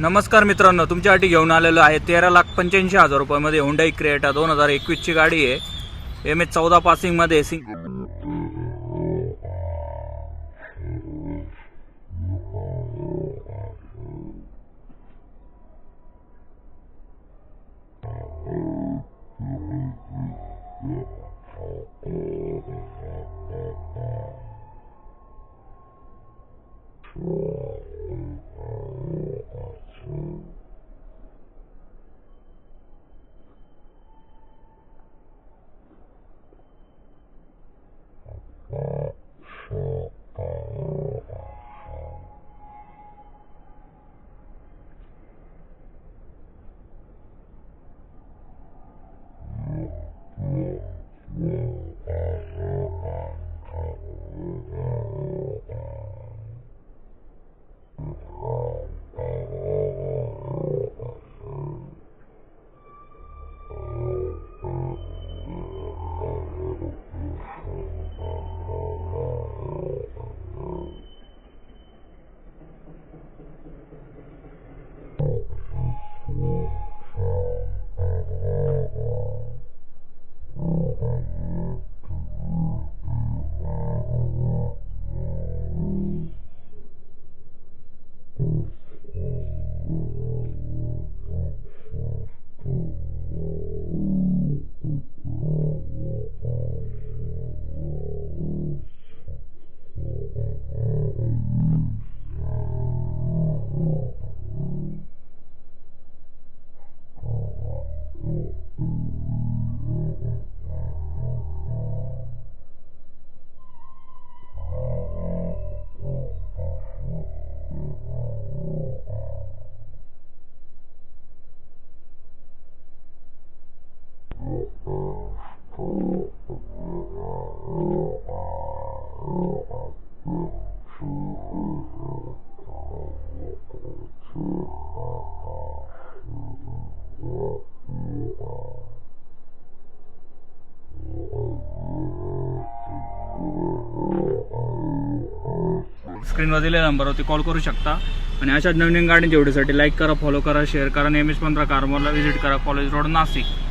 नमस्कार मित्रांनो, तुमच्यासाठी घेऊन आलेलो आहे 13,85,000 रुपयामध्ये हुंडाई क्रेटा 2021 ची गाडी आहे। MS14 पासिंग मध्ये स्क्रीनवर दिलेल्या नंबरवरती कॉल करू शकता। आणि अशा नवीन गाड्यांच्या व्हिडिओसाठी लाईक करा, फॉलो करा, शेअर करा। MS15 कारमॉलला व्हिजिट करा, कॉलेज रोड, नाशिक।